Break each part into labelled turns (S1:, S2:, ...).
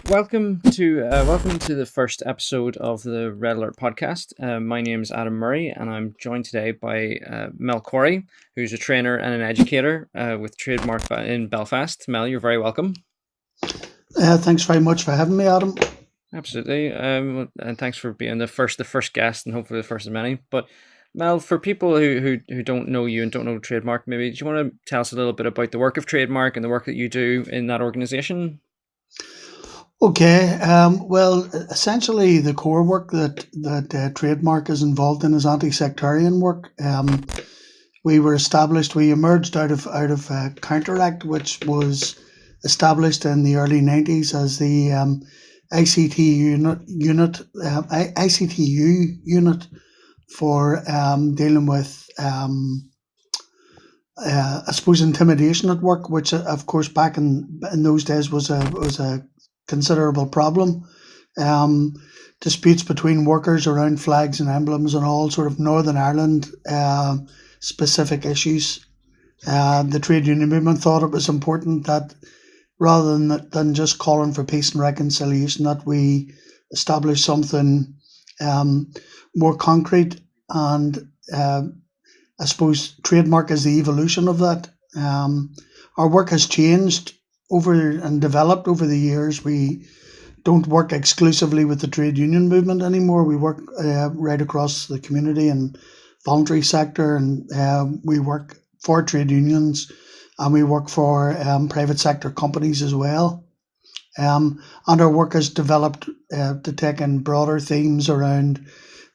S1: welcome to the first episode of the Red Alert podcast. My name is Adam Murray, and I'm joined today by Mel Corry, who's a trainer and an educator with Trademark in Belfast. Mel, you're very welcome.
S2: Thanks very much for having me, Adam.
S1: Absolutely, and thanks for being the first guest, and hopefully the first of many. But Mel, for people who don't know you and don't know Trademark, maybe do you want to tell us a little bit about the work of Trademark and the work that you do in that
S2: Okay, well, essentially the core work that Trademark is involved in is anti-sectarian work. We emerged out of Counteract, which was established in the early 90s as the ICTU unit for dealing with I suppose intimidation at work, which of course back in those days was a considerable problem. Um, Disputes between workers around flags and emblems and all sort of Northern Ireland specific issues. The trade union movement thought it was important that rather than just calling for peace and reconciliation, that we establish something more concrete. And I suppose Trademark is the evolution of that. Our work has changed over and developed over the years. We don't work exclusively with the trade union movement anymore. We work right across the community and voluntary sector, and we work for trade unions, and we work for private sector companies as well. And our work has developed to take in broader themes around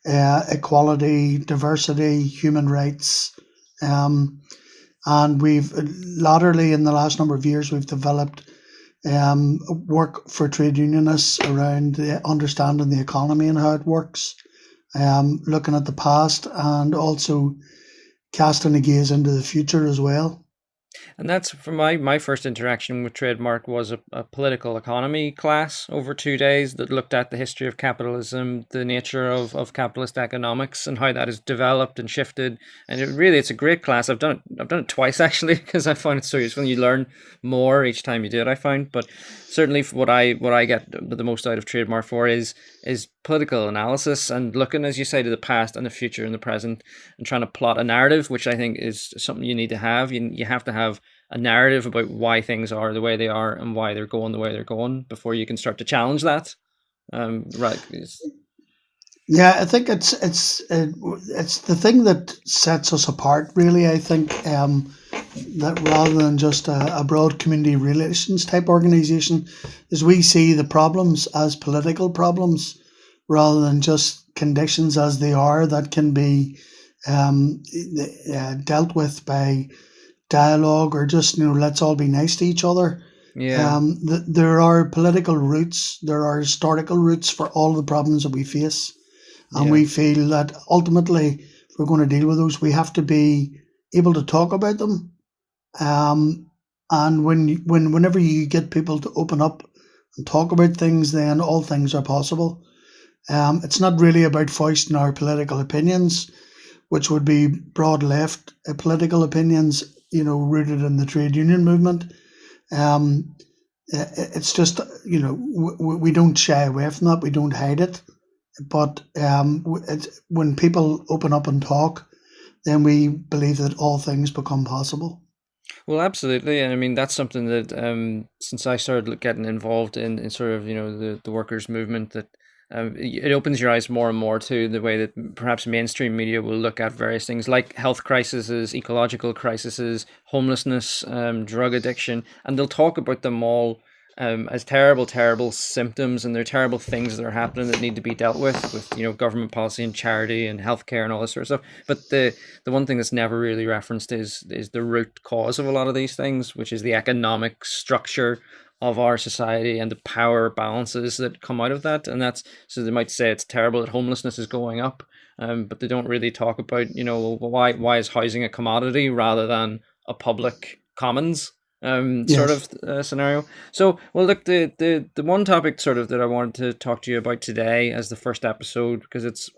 S2: equality, diversity, human rights. And we've latterly, in the last number of years, we've developed work for trade unionists around understanding the economy and how it works, looking at the past and also casting a gaze into the future as well.
S1: And that's from my first interaction with Trademark was a political economy class over 2 days that looked at the history of capitalism, the nature of capitalist economics, and how that has developed and shifted. And it's a great class. I've done it twice actually because I find it so useful. You learn more each time you do it, I find. But certainly what I get the most out of Trademark for is political analysis and looking, as you say, to the past and the future and the present and trying to plot a narrative, which I think is something you need to have. You have to have a narrative about why things are the way they are and why they're going the way they're going before you can start to challenge that. Right.
S2: Yeah, I think it's the thing that sets us apart, really. I think that rather than just a broad community relations type organization, is we see the problems as political problems rather than just conditions as they are that can be dealt with by dialogue or just let's all be nice to each other.
S1: Yeah.
S2: There are political roots, there are historical roots for all the problems that we face, and
S1: Yeah.
S2: we feel that ultimately, if we're going to deal with those, we have to be able to talk about them. And whenever you get people to open up and talk about things, then all things are possible. It's not really about foisting our political opinions, which would be broad left political opinions, rooted in the trade union movement. It's just, we don't shy away from that. We don't hide it. But when people open up and talk, then we believe that all things become possible.
S1: Well, absolutely, and I mean that's something that since I started getting involved in sort of the workers' movement, that it opens your eyes more and more to the way that perhaps mainstream media will look at various things like health crises, ecological crises, homelessness, drug addiction, and they'll talk about them all as terrible, terrible symptoms, and they're terrible things that are happening that need to be dealt with government policy and charity and healthcare and all this sort of stuff. But the one thing that's never really referenced is the root cause of a lot of these things, which is the economic structure of our society and the power balances that come out of that. And that's, so they might say it's terrible that homelessness is going up, but they don't really talk about why is housing a commodity rather than a public commons sort
S2: Yes.
S1: of scenario. So, well, look, the one topic sort of that I wanted to talk to you about today as the first episode, because it's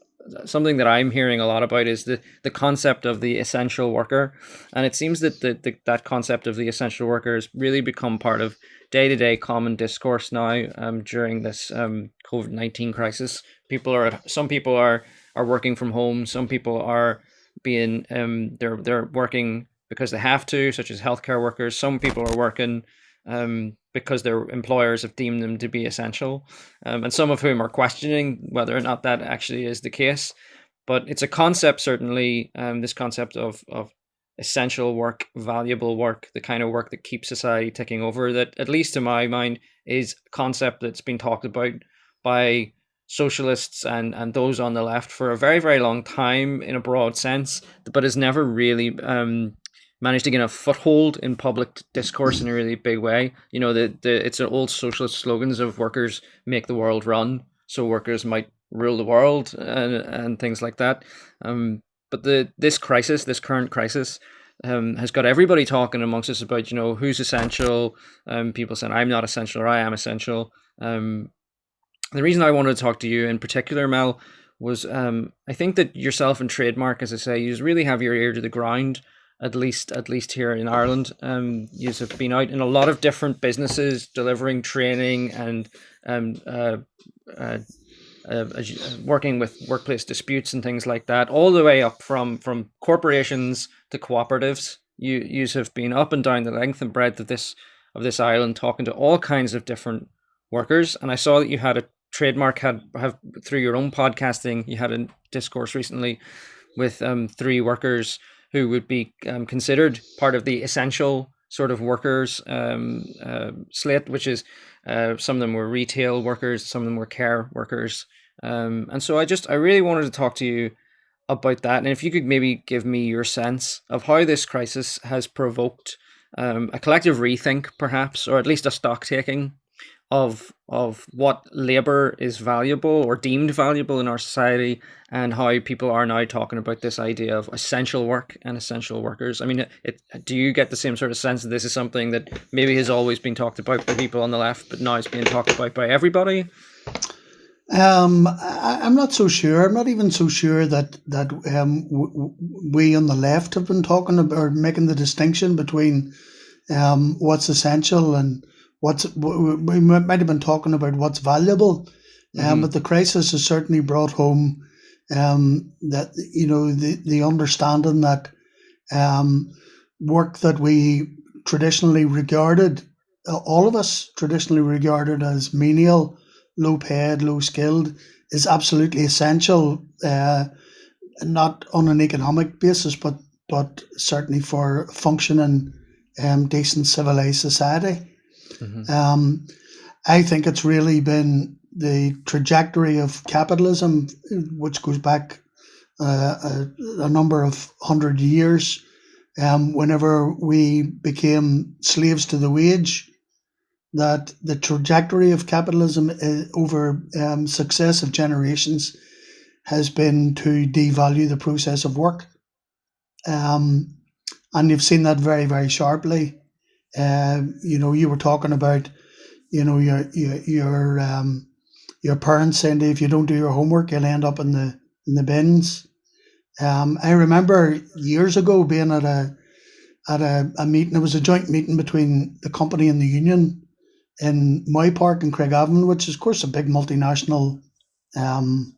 S1: something that I'm hearing a lot about is the concept of the essential worker, and it seems that that concept of the essential worker has really become part of day to day common discourse now, during this COVID-19 crisis. Some people are working from home. Some people are being they're working because they have to, such as healthcare workers. Some people are working because their employers have deemed them to be essential, and some of whom are questioning whether or not that actually is the case. But it's a concept, certainly, this concept of essential work, valuable work, the kind of work that keeps society ticking over, that, at least to my mind, is a concept that's been talked about by socialists and those on the left for a very, very long time in a broad sense, but has never really managed to get a foothold in public discourse in a really big way. You know, it's an old socialist slogans of workers make the world run, so workers might rule the world, and things like that. But this crisis, this current crisis, has got everybody talking amongst us about, who's essential. People saying I'm not essential or I am essential. The reason I wanted to talk to you in particular, Mel, was I think that yourself and Trademark, as I say, you really have your ear to the ground. At least here in Ireland, you have been out in a lot of different businesses delivering training and um, uh, uh, working with workplace disputes and things like that, all the way up from corporations to cooperatives. You have been up and down the length and breadth of this island, talking to all kinds of different workers. And I saw that you had a trademark had have through your own podcasting. You had a discourse recently with three workers who would be considered part of the essential sort of workers slate, which is some of them were retail workers, some of them were care workers. And so I really wanted to talk to you about that. And if you could maybe give me your sense of how this crisis has provoked a collective rethink, perhaps, or at least a stock taking of what labor is valuable or deemed valuable in our society, and how people are now talking about this idea of essential work and essential workers. I mean, do you get the same sort of sense that this is something that maybe has always been talked about by people on the left, but now it's being talked about by everybody?
S2: I'm not so sure. I'm not even so sure that we on the left have been talking about or making the distinction between what's essential and we might have been talking about what's valuable.
S1: Mm-hmm.
S2: But the crisis has certainly brought home that the understanding that work that we traditionally regarded, all of us traditionally regarded as menial, low paid, low skilled, is absolutely essential, not on an economic basis, but certainly for functioning decent civilized society.
S1: Mm-hmm.
S2: Um, I think it's really been the trajectory of capitalism, which goes back a number of 100 years. Whenever we became slaves to the wage, that the trajectory of capitalism over successive generations has been to devalue the process of work. Um, and you've seen that very, very sharply. You were talking about, your parents saying to you, if you don't do your homework, you'll end up in the bins. I remember years ago being at a meeting. It was a joint meeting between the company and the union in Moy Park in Craigavon, which is, of course, a big multinational um,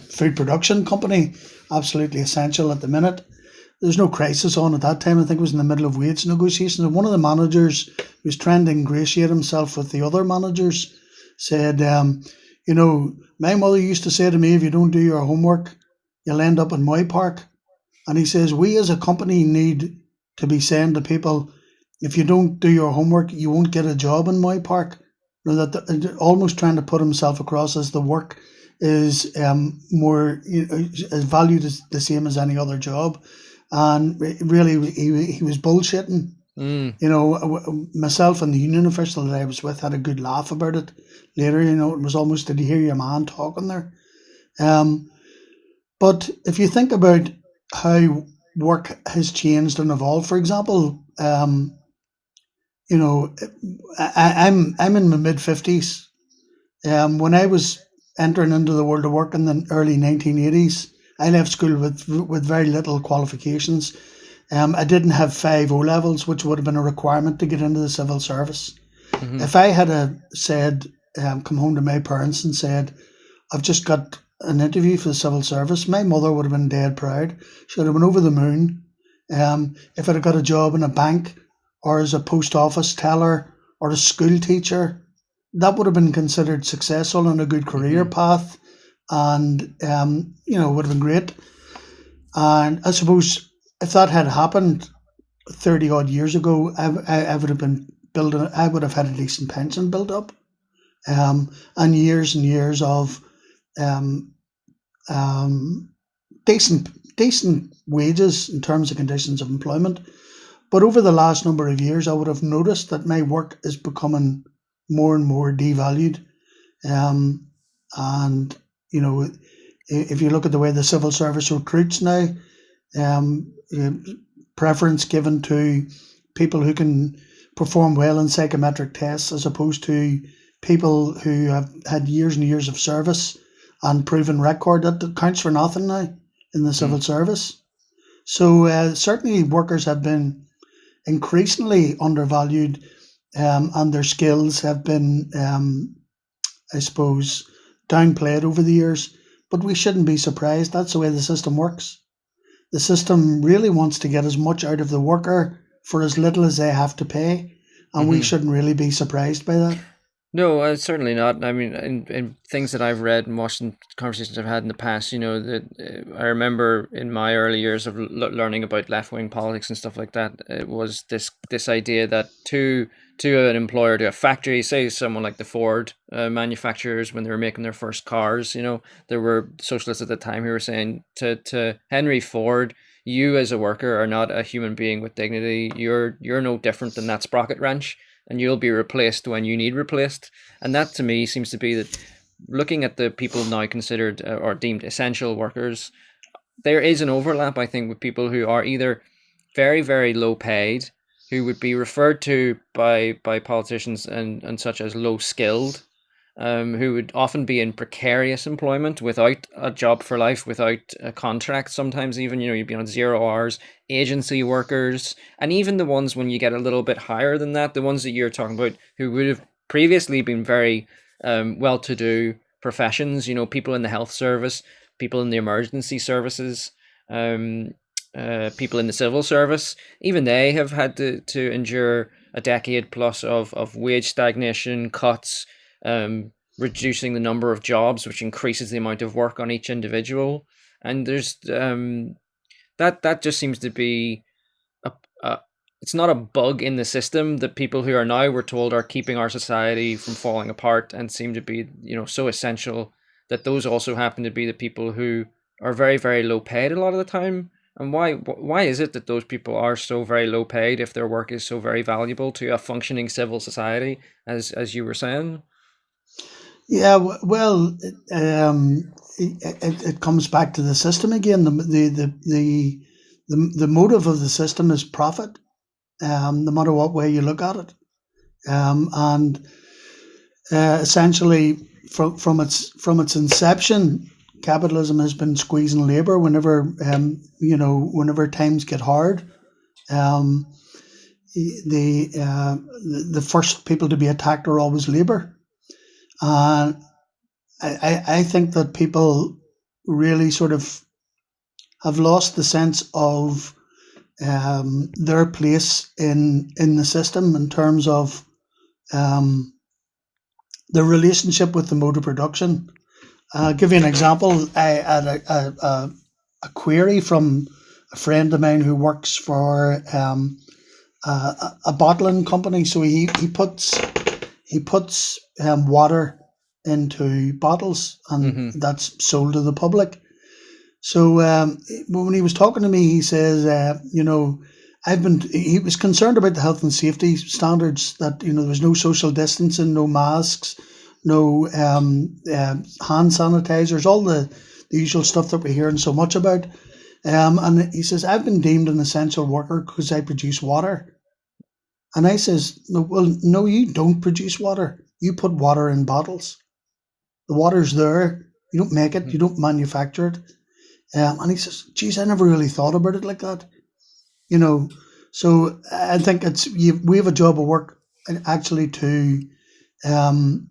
S2: food production company, absolutely essential at the minute. There's no crisis on at that time. I think it was in the middle of wage negotiations. And one of the managers who was trying to ingratiate himself with the other managers said, my mother used to say to me, if you don't do your homework, you'll end up in Moy Park. And he says, we as a company need to be saying to people, if you don't do your homework, you won't get a job in Moy Park. Almost trying to put himself across as the work is more is valued as the same as any other job. And really, he was bullshitting.
S1: Mm.
S2: Myself and the union official that I was with had a good laugh about it. Later, it was almost, did you hear your man talking there? But if you think about how work has changed and evolved, for example, you know, I'm in my mid 50s. When I was entering into the world of work in the early 1980s. I left school with very little qualifications. I didn't have five O levels, which would have been a requirement to get into the civil service.
S1: Mm-hmm.
S2: If I had said, come home to my parents and said, I've just got an interview for the civil service, my mother would have been dead proud. She would have been over the moon. If I'd have got a job in a bank or as a post office teller or a school teacher, that would have been considered successful and a good career
S1: Mm-hmm.
S2: path, and would have been great. And I suppose if that had happened 30 odd years ago, I would have been building. I would have had a decent pension built up, and years of um, um, decent wages in terms of conditions of employment. But over the last number of years, I would have noticed that my work is becoming more and more devalued. Um, and if you look at the way the civil service recruits now, um, uh, preference given to people who can perform well in psychometric tests as opposed to people who have had years and years of service and proven record, that counts for nothing now in the civil service. So certainly workers have been increasingly undervalued, and their skills have been, I suppose, downplayed over the years. But we shouldn't be surprised. That's the way the system works. The system really wants to get as much out of the worker for as little as they have to pay, and we
S1: Mm-hmm.
S2: shouldn't really be surprised by that.
S1: No, certainly not. I mean, in things that I've read and watched and conversations I've had in the past, that I remember in my early years of learning about left wing politics and stuff like that, it was this idea that to an employer, to a factory, say someone like the Ford manufacturers when they were making their first cars, there were socialists at the time who were saying to Henry Ford, you as a worker are not a human being with dignity. You're no different than that sprocket wrench, and you'll be replaced when you need replaced. And that to me seems to be that, looking at the people now considered or deemed essential workers, there is an overlap, I think, with people who are either very, very low paid, who would be referred to by politicians and such as low skilled, who would often be in precarious employment without a job for life, without a contract. Sometimes even, you'd be on 0 hours, agency workers, and even the ones when you get a little bit higher than that, the ones that you're talking about, who would have previously been very well-to-do professions. People in the health service, people in the emergency services, um, people in the civil service. Even they have had to endure a decade plus of wage stagnation, cuts, reducing the number of jobs, which increases the amount of work on each individual. And there's that just seems to be a, a it's not a bug in the system that people who are now, we're told, are keeping our society from falling apart and seem to be so essential, that those also happen to be the people who are very, very low paid a lot of the time. And why is it that those people are so very low paid if their work is so very valuable to a functioning civil society, as you were saying?
S2: Yeah, well, it comes back to the system again. The motive of the system is profit, no matter what way you look at it. And essentially, from its inception, capitalism has been squeezing labour whenever times get hard. Um, the first people to be attacked are always labour, and I think that people really sort of have lost the sense of their place in the system in terms of um, the relationship with the mode of production. I'll give you an example. I had a query from a friend of mine who works for a bottling company. So he puts water into bottles, and
S1: Mm-hmm.
S2: that's sold to the public. So when he was talking to me, he says, he was concerned about the health and safety standards, that, there was no social distancing, no masks, no hand sanitizers, all the usual stuff that we're hearing so much about. And he says, I've been deemed an essential worker because I produce water. And I says, no, well, no, you don't produce water. You put water in bottles. The water's there. You don't make it.
S1: Mhm.
S2: You don't manufacture it. And he says, "Geez, I never really thought about it like that." You know, so I think we have a job of work actually to, um,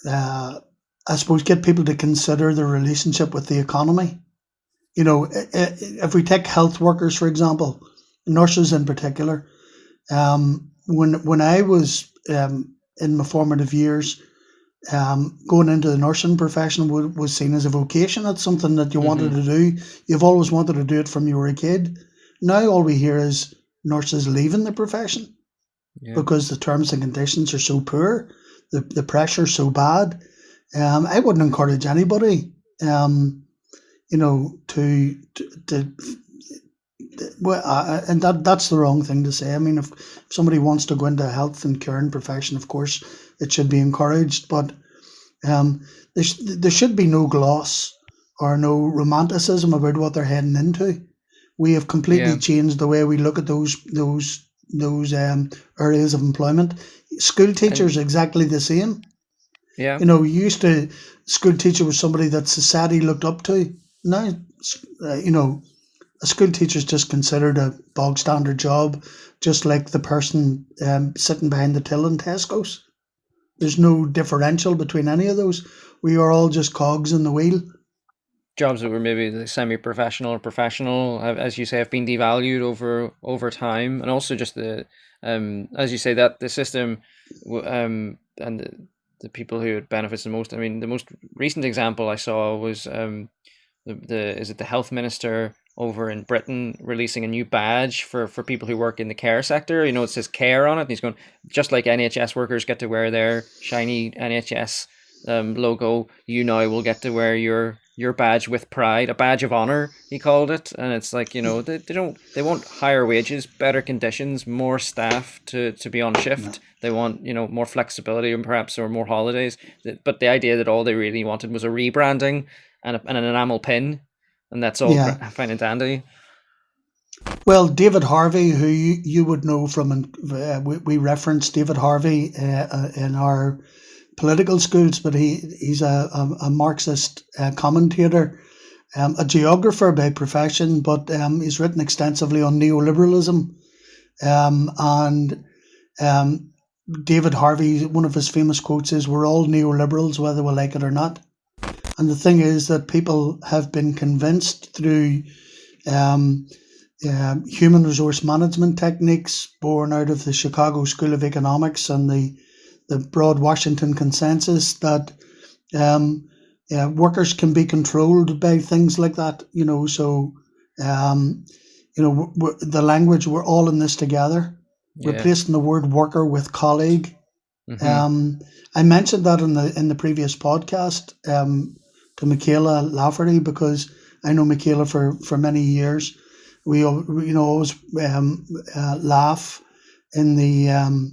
S2: uh, I suppose, get people to consider their relationship with the economy. If we take health workers, for example, nurses in particular, when I was in my formative years, going into the nursing profession was seen as a vocation. It's something that you wanted
S1: Mhm.
S2: to do. You've always wanted to do it from you were a kid. Now all we hear is nurses leaving the profession
S1: Yeah.
S2: because the terms and conditions are so poor, the pressure's so bad. I wouldn't encourage anybody, to well, and that's the wrong thing to say. I mean, if somebody wants to go into health and caring profession, of course, it should be encouraged. But there should be no gloss or no romanticism about what they're heading into. We have completely
S1: Yeah.
S2: changed the way we look at those areas of employment. School
S1: And
S2: teachers exactly the same.
S1: yeah.
S2: You used to school teacher was somebody that society looked up to. Now, a school teacher is just considered a bog standard job, just like the person sitting behind the till in Tesco's. There's no differential between any of those. We are all just cogs in the wheel.
S1: Jobs that were maybe semi-professional or professional, as you say, have been devalued over time, and also just as you say, that the system, and the people who it benefits the most. I mean, the most recent example I saw was the is it the health minister over in Britain releasing a new badge for people who work in the care sector. It says care on it, and he's going, just like NHS workers get to wear their shiny NHS logo, you now will get to wear your badge with pride, a badge of honor, he called it. And it's like, they want higher wages, better conditions, more staff to be on
S2: No.
S1: shift. They want, more flexibility and perhaps or more holidays. But the idea that all they really wanted was a rebranding and an enamel pin, and that's all
S2: Yeah.
S1: fine and dandy.
S2: Well, David Harvey, who you would know from, we reference David Harvey in our political schools, but he's a Marxist commentator, a geographer by profession, but he's written extensively on neoliberalism. And um, David Harvey, one of his famous quotes is, "We're all neoliberals, whether we like it or not." And the thing is that people have been convinced through um, human resource management techniques born out of the Chicago School of Economics and the broad Washington consensus that um, workers can be controlled by things like that. So um, the language, we're all in this together,
S1: Yeah.
S2: replacing the word worker with colleague.
S1: Mm-hmm.
S2: Um, I mentioned that in the previous podcast to Michaela Lafferty because I know Michaela for many years. We always laugh in the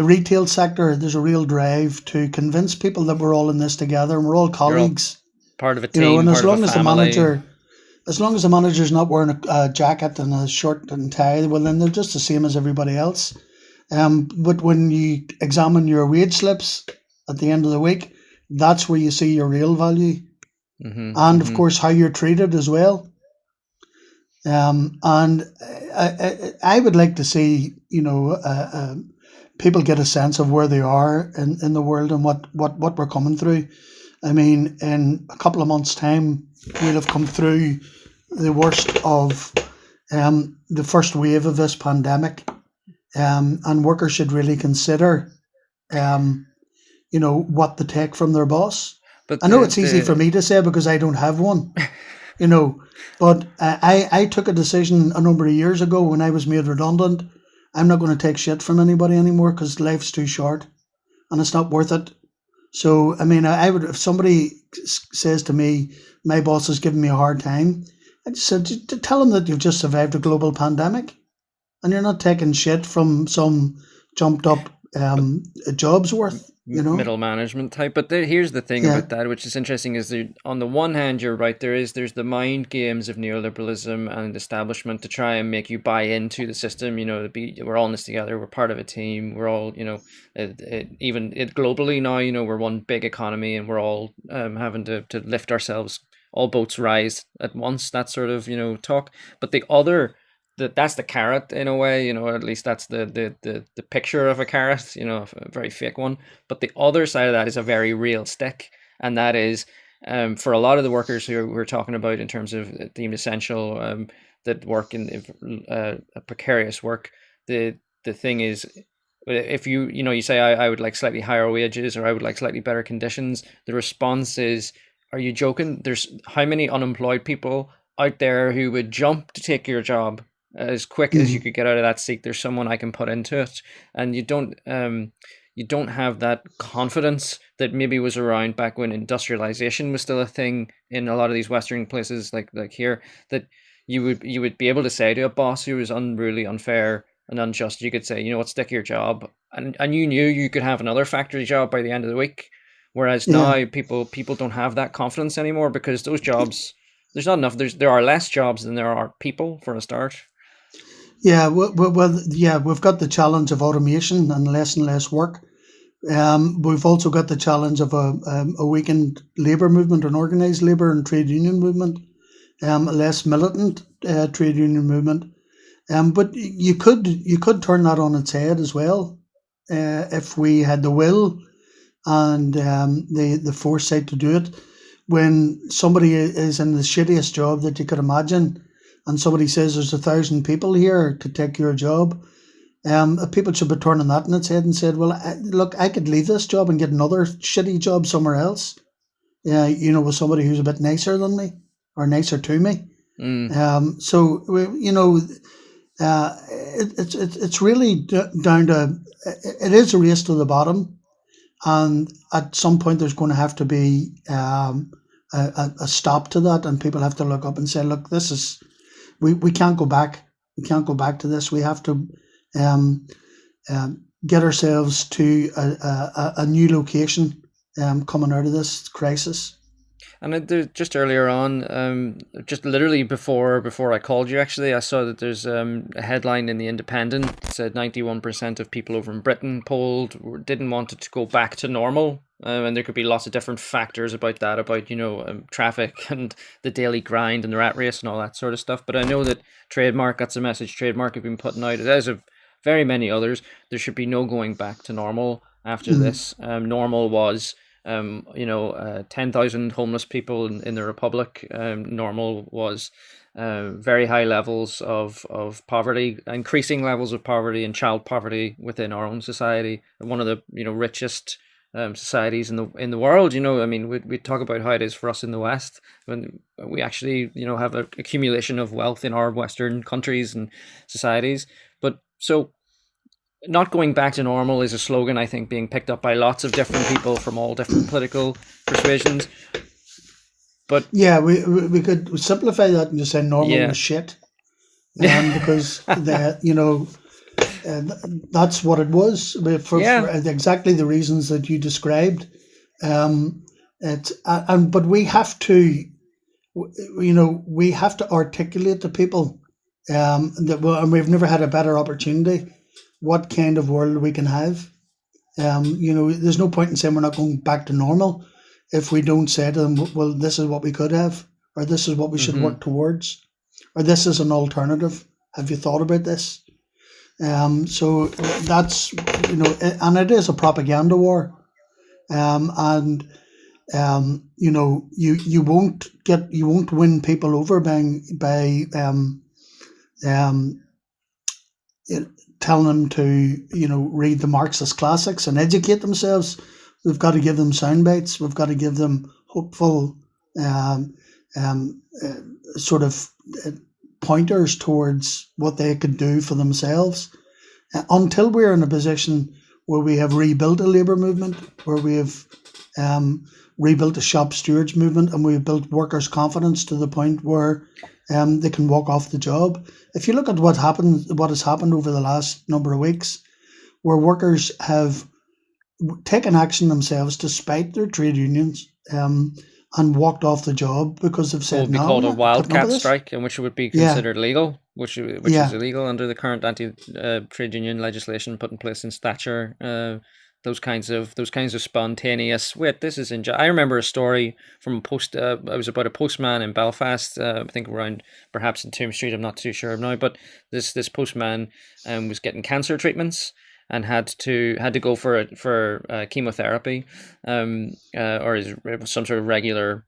S2: retail sector. There's a real drive to convince people that we're all in this together and we're all
S1: You're all
S2: colleagues.
S1: part of a team,
S2: And
S1: part of a family.
S2: as long as the manager's not wearing a jacket and a shirt and tie, well then they're just the same as everybody else. But when you examine your wage slips at the end of the week, that's where you see your real value,
S1: Mm-hmm.
S2: and of
S1: Mm-hmm.
S2: course how you're treated as well. And I would like to see, people get a sense of where they are in the world and what we're coming through. I mean, in a couple of months' time, we'll have come through the worst of the first wave of this pandemic, and workers should really consider, um, what they take from their boss.
S1: But
S2: I know it's easy for me to say because I don't have one, you know. But I took a decision a number of years ago when I was made redundant. I'm not going to take shit from anybody anymore because life's too short and it's not worth it. So, I mean, I would, if somebody says to me, my boss is giving me a hard time, I just said, tell them that you've just survived a global pandemic and you're not taking shit from some jumped up a job's worth.
S1: Middle management type. But here's the thing
S2: Yeah.
S1: about that, which is interesting, is that on the one hand, you're right. There's the mind games of neoliberalism and establishment to try and make you buy into the system. We're all in this together. We're part of a team. We're all, even globally now. We're one big economy, and we're all having to lift ourselves. All boats rise at once. That sort of talk. But the other that's the carrot in a way, or at least that's the picture of a carrot, a very fake one. But the other side of that is a very real stick, and that is for a lot of the workers who we're talking about in terms of deemed essential, that work in a precarious work. The thing is, if you say I would like slightly higher wages or I would like slightly better conditions, the response is, are you joking? There's how many unemployed people out there who would jump to take your job as quick as you
S2: Mm.
S1: could get out of that seat. There's someone I can put into it, and you don't have that confidence that maybe was around back when industrialization was still a thing in a lot of these Western places, like here, that you would be able to say to a boss who was unruly, unfair, and unjust. You could say, what, stick your job, and you knew you could have another factory job by the end of the week. Whereas
S2: Yeah.
S1: now people don't have that confidence anymore because those jobs, there's not enough. There are less jobs than there are people for a start.
S2: Yeah. Well, yeah, we've got the challenge of automation and less work. We've also got the challenge of a weakened labour movement, an organised labour and trade union movement, a less militant trade union movement. But you could turn that on its head as well, if we had the will and the foresight to do it. When somebody is in the shittiest job that you could imagine, and somebody says there's 1,000 people here to take your job, people should be turning that on its head and said, "Well, look, I could leave this job and get another shitty job somewhere else. With somebody who's a bit nicer than me or nicer to me."
S1: Mm.
S2: So it's really down to it is a race to the bottom, and at some point there's going to have to be a stop to that, and people have to look up and say, "Look, this is we can't go back. We can't go back to this. We have to um, get ourselves to a new location coming out of this crisis."
S1: And just earlier on, just literally before I called you, actually, I saw that there's a headline in the Independent that said 91% of people over in Britain polled didn't want it to go back to normal. And there could be lots of different factors about that, about traffic and the daily grind and the rat race and all that sort of stuff. But I know that Trademark, that's a message Trademark have been putting out, as of very many others. There should be no going back to normal after
S2: Mm.
S1: this. Normal was 10,000 homeless people in the Republic. Normal was very high levels of poverty, increasing levels of poverty and child poverty within our own society. One of the richest societies in the world. I mean, we talk about how it is for us in the West, when we actually have an accumulation of wealth in our Western countries and societies. But so not going back to normal is a slogan, I think, being picked up by lots of different people from all different political persuasions. But
S2: Yeah, we could simplify that and just say normal
S1: yeah,
S2: was shit, because uh, that's what it was, for
S1: yeah,
S2: exactly the reasons that you described. But we have to, we have to articulate to people, that well, and we've never had a better opportunity, what kind of world we can have. There's no point in saying we're not going back to normal if we don't say to them, well, this is what we could have, or this is what we should
S1: mm-hmm,
S2: work towards, or this is an alternative. Have you thought about this? So that's, and it is a propaganda war. And you won't win people over by um, telling them to read the Marxist classics and educate themselves. We've got to give them sound bites. We've got to give them hopeful um, sort of uh, pointers towards what they could do for themselves. Until we're in a position where we have rebuilt a labour movement, where we have rebuilt a shop stewards movement, and we've built workers' confidence to the point where they can walk off the job. If you look at what has happened over the last number of weeks, where workers have taken action themselves despite their trade unions, and walked off the job because they've
S1: What
S2: said,
S1: would be
S2: no, we're
S1: called a
S2: not putting up with
S1: wildcat
S2: this.
S1: strike, and which would be
S2: Yeah,
S1: considered illegal, which is
S2: yeah,
S1: illegal under the current anti trade union legislation put in place since Thatcher. Those kinds of spontaneous. Wait, this is in. I remember a story from a post. It was about a postman in Belfast. I think around perhaps in Tomb Street. I'm not too sure now, but this postman was getting cancer treatments and had to go for chemotherapy, or some sort of regular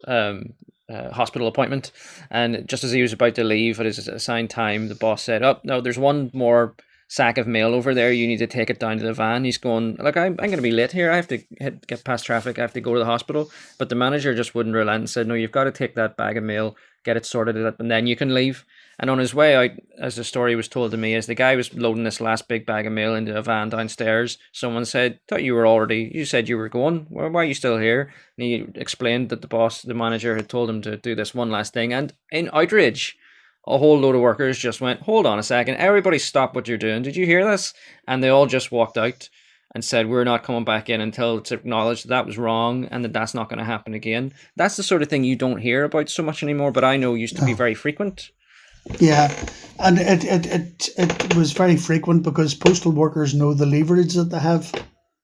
S1: hospital appointment. And just as he was about to leave at his assigned time, the boss said, "Oh no, there's one more sack of mail over there. You need to take it down to the van." He's going, "Look, I'm going to be late here. I have to get past traffic. I have to go to the hospital." But the manager just wouldn't relent and said, "No, you've got to take that bag of mail, get it sorted, and then you can leave." And on his way out, as the story was told to me, as the guy was loading this last big bag of mail into a van downstairs, someone said, "Thought you said you were going. Why are you still here?" And he explained that the manager, had told him to do this one last thing. And in outrage, a whole load of workers just went, "Hold on a second, everybody stop what you're doing. Did you hear this?" And they all just walked out and said, "We're not coming back in until it's acknowledged that that was wrong and that that's not going to happen again." That's the sort of thing you don't hear about so much anymore, but I know used to be
S2: no,
S1: very frequent.
S2: yeah. And it was very frequent because postal workers know the leverage that they have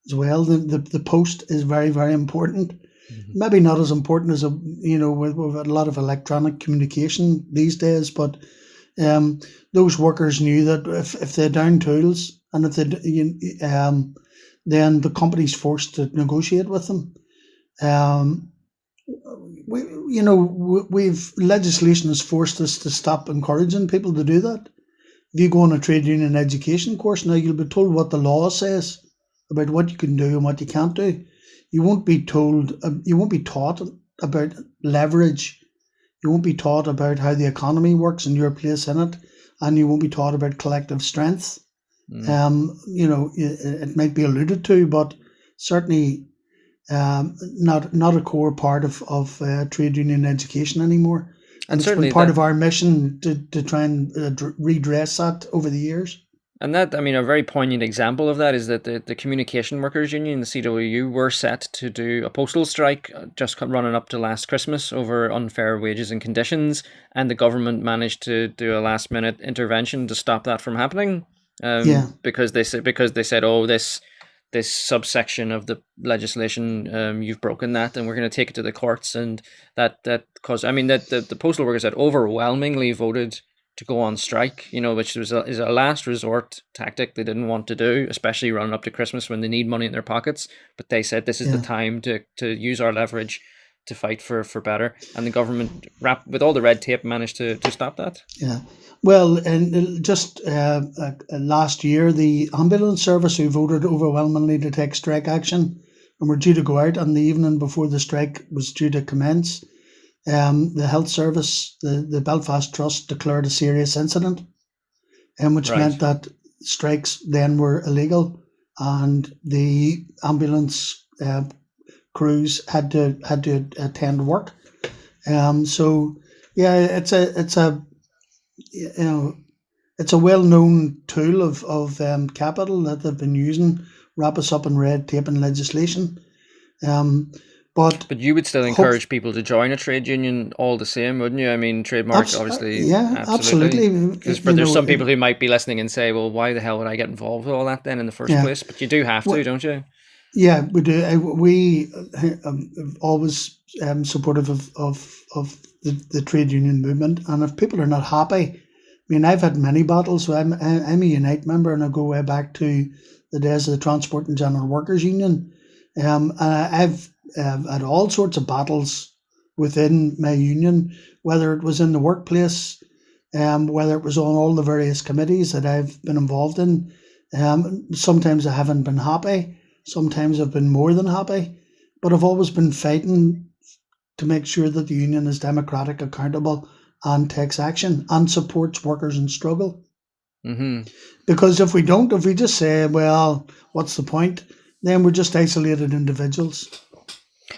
S2: as well. The post is very, very important.
S1: Mm-hmm.
S2: Maybe not as important as with a lot of electronic communication these days, but um, those workers knew that if they down tools and if then the company's forced to negotiate with them. Um, we, we've legislation has forced us to stop encouraging people to do that. If you go on a trade union education course now, you'll be told what the law says about what you can do and what you can't do. You won't be told. You won't be taught about leverage. You won't be taught about how the economy works and your place in it, and you won't be taught about collective strength.
S1: Mm.
S2: It might be alluded to, but certainly not a core part of trade union education anymore. And
S1: And
S2: it's been
S1: certainly
S2: part
S1: that
S2: of our mission to try and redress that over the years.
S1: And that, I mean, a very poignant example of that is that the Communication Workers Union, the CWU, were set to do a postal strike just running up to last Christmas over unfair wages and conditions, and the government managed to do a last minute intervention to stop that from happening.
S2: Yeah,
S1: Because they said, "Oh, this subsection of the legislation, you've broken that, and we're going to take it to the courts." And that caused, I mean, that the postal workers had overwhelmingly voted to go on strike, which is a last resort tactic they didn't want to do, especially running up to Christmas when they need money in their pockets. But they said this is the
S2: yeah,
S1: time to use our leverage to fight for better. And the government, with all the red tape, managed to stop that.
S2: yeah. Well, and just last year, the ambulance service who voted overwhelmingly to take strike action and were due to go out on the evening before the strike was due to commence. The health service, the Belfast Trust, declared a serious incident, which
S1: Right.
S2: meant that strikes then were illegal, and the ambulance crews had to attend work. So yeah, you know it's a well known tool of capital that they've been using, wrap us up in red tape and legislation. Um, but
S1: But you would still
S2: hope
S1: encourage people to join a trade union all the same, wouldn't you? I mean, trademark, obviously,
S2: yeah, absolutely.
S1: absolutely. Because
S2: You
S1: there's
S2: know,
S1: some people who might be listening and say, "Well, why the hell would I get involved with all that then in the first
S2: yeah.
S1: place?" But you do have to,
S2: Well,
S1: don't you?
S2: yeah, we do. We always supportive of the trade union movement, and if people are not happy, I mean, I've had many battles. So I'm a Unite member, and I go way back to the days of the Transport and General Workers Union. And I've had all sorts of battles within my union, whether it was in the workplace, whether it was on all the various committees that I've been involved in. Sometimes I haven't been happy. Sometimes I've been more than happy, but I've always been fighting to make sure that the union is democratic, accountable, and takes action and supports workers in struggle.
S1: Mm-hmm.
S2: Because if we don't, if we just say, well, what's the point, then we're just isolated individuals.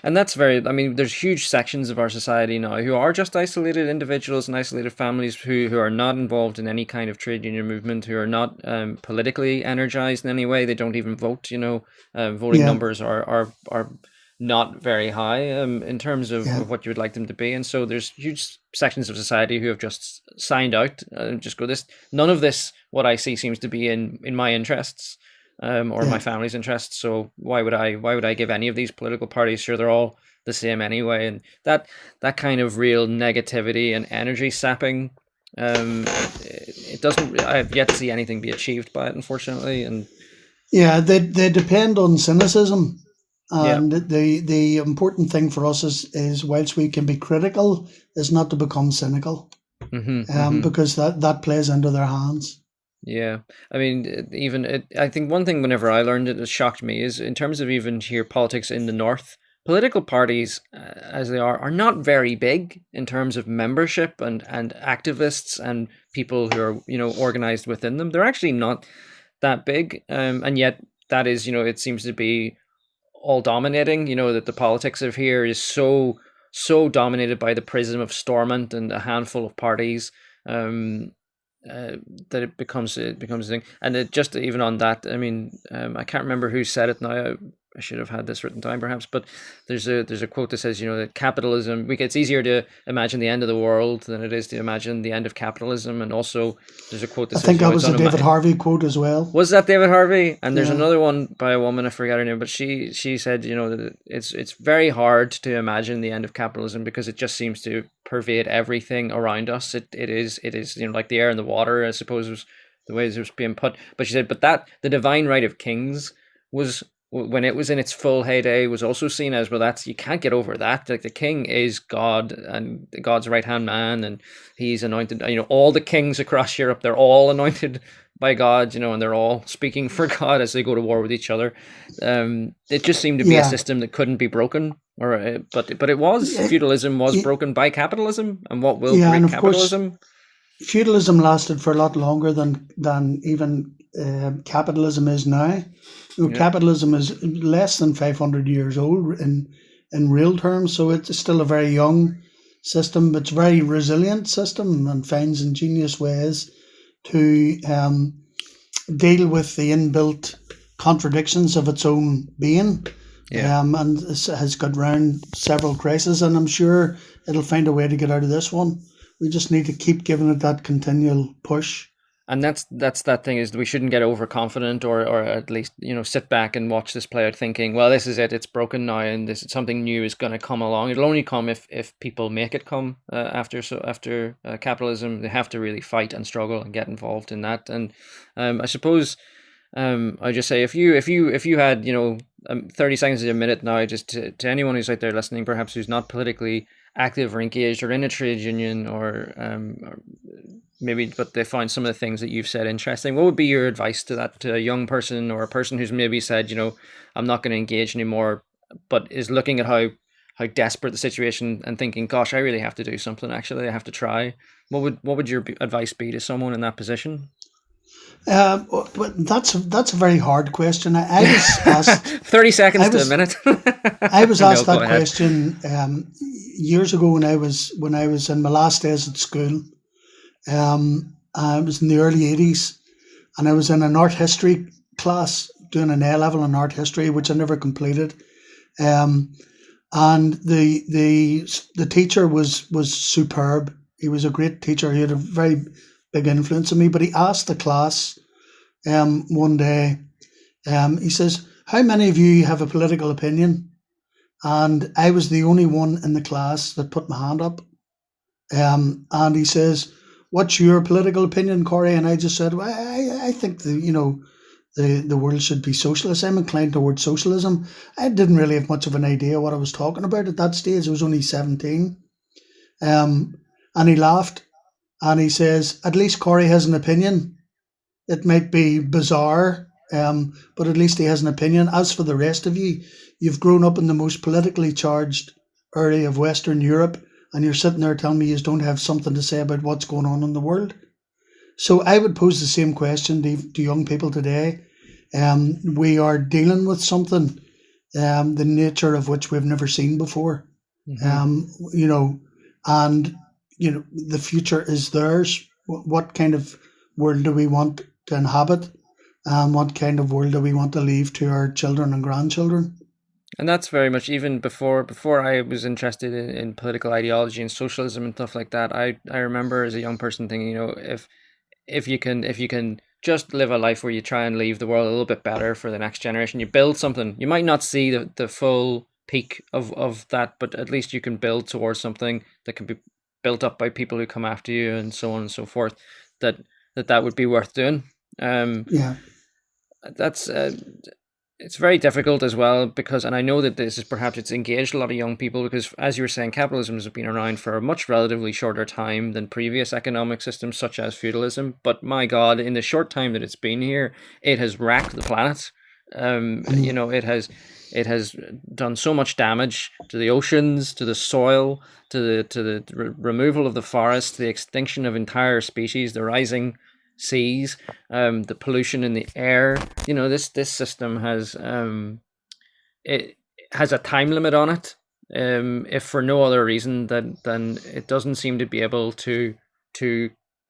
S1: And that's very, I mean, there's huge sections of our society now who are just isolated individuals and isolated families who are not involved in any kind of trade union movement, who are not politically energized in any way. They don't even vote, voting
S2: Yeah,
S1: numbers are not very high in terms
S2: yeah,
S1: of what you would like them to be. And so there's huge sections of society who have just signed out and just go, this, none of this, what I see seems to be in my interests or my
S2: yeah.
S1: family's interests. So why would I give any of these political parties? Sure, they're all the same anyway. And that kind of real negativity and energy sapping, it doesn't. I've yet to see anything be achieved by it, unfortunately. And
S2: Yeah, they depend on cynicism.
S1: yeah,
S2: And the important thing for us is whilst we can be critical, is not to become cynical,
S1: mm-hmm.
S2: because that plays into their hands.
S1: Yeah, I mean, I think one thing whenever I learned it, it shocked me is in terms of even here politics in the north, political parties as they are not very big in terms of membership and activists and people who are organized within them. They're actually not that big, and yet that is it seems to be all dominating. That the politics of here is so dominated by the prism of Stormont and a handful of parties. Um, uh, that it becomes a thing. And it just even on that, I mean, I can't remember who said it now. I should have had this written down perhaps, but there's a quote that says, that capitalism. It's easier to imagine the end of the world than it is to imagine the end of capitalism. And also, there's a quote that
S2: I
S1: says,
S2: think that
S1: it's
S2: was a David
S1: unimaginable.
S2: Harvey quote as well.
S1: Was that David Harvey? And there's
S2: Yeah,
S1: another one by a woman, I forgot her name, but she said, that it's very hard to imagine the end of capitalism because it just seems to pervade everything around us. It is like the air and the water, I suppose was the ways it was being put. But she said, but that the divine right of kings was when it was in its full heyday was also seen as, well, that's, you can't get over that. Like the king is God and God's right hand man, and he's anointed. All the kings across Europe, they're all anointed by God, and they're all speaking for God as they go to war with each other. It just seemed to be a
S2: yeah,
S1: system that couldn't be broken, or but it was
S2: yeah,
S1: feudalism was
S2: yeah,
S1: broken by capitalism, and what will
S2: yeah. And
S1: break
S2: of course,
S1: capitalism?
S2: feudalism lasted for a lot longer than even capitalism is now.
S1: Yeah,
S2: Capitalism is less than 500 years old in real terms, so it's still a very young system. It's a very resilient system and finds ingenious ways to deal with the inbuilt contradictions of its own being.
S1: yeah.
S2: And has got round several crises, and I'm sure it'll find a way to get out of this one. We just need to keep giving it that continual push.
S1: And that's that thing, is we shouldn't get overconfident, or at least sit back and watch this play out thinking, well, this is it, it's broken now, and this something new is going to come along. It'll only come if people make it come after capitalism. They have to really fight and struggle and get involved in that. And I suppose I just say, if you had 30 seconds to a minute now, just to anyone who's out there listening, perhaps who's not politically active or engaged or in a trade union, or maybe, but they find some of the things that you've said interesting. What would be your advice to that, to a young person or a person who's maybe said, I'm not going to engage anymore, but is looking at how desperate the situation and thinking, gosh, I really have to do something. Actually, I have to try. What would your advice be to someone in that position?
S2: But that's a very hard question. I was asked
S1: 30 seconds
S2: I
S1: to a
S2: was
S1: minute.
S2: I was
S1: No,
S2: asked
S1: go
S2: that
S1: ahead.
S2: question years ago when I was in my last days at school. I was in the early '80s, and I was in an art history class doing an A level in art history, which I never completed. Um, and the teacher was superb. He was a great teacher. He had a very big influence on me. But he asked the class one day. He says, "How many of you have a political opinion?" And I was the only one in the class that put my hand up. And he says, "What's your political opinion, Corey?" And I just said, "Well, I think the world should be socialist. I'm inclined towards socialism." I didn't really have much of an idea what I was talking about at that stage. I was only 17. Um, and he laughed and he says, "At least Corey has an opinion. It might be bizarre, but at least he has an opinion. As for the rest of you, you've grown up in the most politically charged area of Western Europe, and you're sitting there telling me you don't have something to say about what's going on in the world." So I would pose the same question to young people today. We are dealing with something the nature of which we've never seen before.
S1: Hmm.
S2: You know, and the future is theirs. What kind of world do we want to inhabit? What kind of world do we want to leave to our children and grandchildren?
S1: And that's very much even before I was interested in political ideology and socialism and stuff like that. I remember as a young person thinking, if you can just live a life where you try and leave the world a little bit better for the next generation, you build something. You might not see the full peak of that, but at least you can build towards something that can be built up by people who come after you and so on and so forth. That that would be worth doing. Um,
S2: Yeah,
S1: that's it's very difficult as well because, and I know that this is perhaps it's engaged a lot of young people because, as you were saying, capitalism has been around for a much relatively shorter time than previous economic systems such as feudalism. But my God, in the short time that it's been here, it has racked the planet.
S2: mm,
S1: It has done so much damage to the oceans, to the soil, to the removal of the forest, the extinction of entire species, the rising seas, the pollution in the air. This system has it has a time limit on it. If for no other reason than it doesn't seem to be able to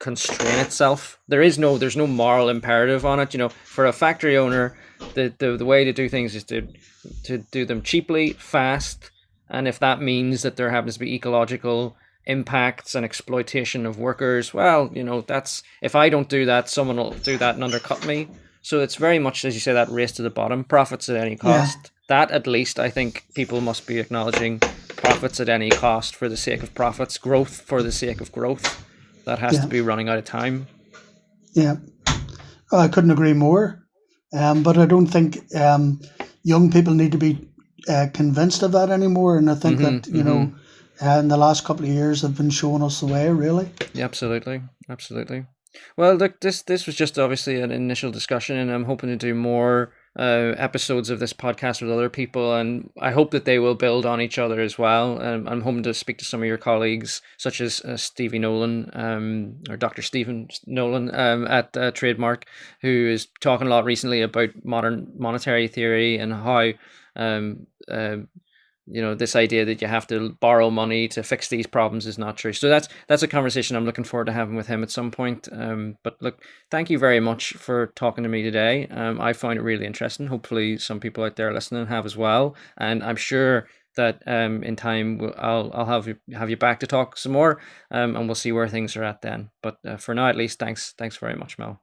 S1: constrain itself. There's no moral imperative on it. For a factory owner, the way to do things is to do them cheaply, fast, and if that means that there happens to be ecological impacts and exploitation of workers, well, that's if I don't do that, someone will do that and undercut me. So it's very much, as you say, that race to the bottom, profits at any
S2: yeah,
S1: cost. That at least I think people must be acknowledging profits at any cost for the sake of profits, growth for the sake of growth. That has to
S2: yeah,
S1: be running out of time.
S2: yeah. I couldn't agree more. But I don't think young people need to be convinced of that anymore. And I think that,
S1: Mm-hmm. Mm-hmm.
S2: in the last couple of years have been showing us the way, really.
S1: Yeah, absolutely, absolutely. Well, look, this was just obviously an initial discussion, and I'm hoping to do more episodes of this podcast with other people, and I hope that they will build on each other as well. I'm hoping to speak to some of your colleagues, such as Stevie Nolan, or Dr. Stephen Nolan at Trademark, who is talking a lot recently about modern monetary theory and how um, uh, this idea that you have to borrow money to fix these problems is not true. So that's a conversation I'm looking forward to having with him at some point. But look, thank you very much for talking to me today. I found it really interesting. Hopefully some people out there listening have as well, and I'm sure that in time I'll have you back to talk some more, and we'll see where things are at then. But for now, at least, thanks very much, Mel.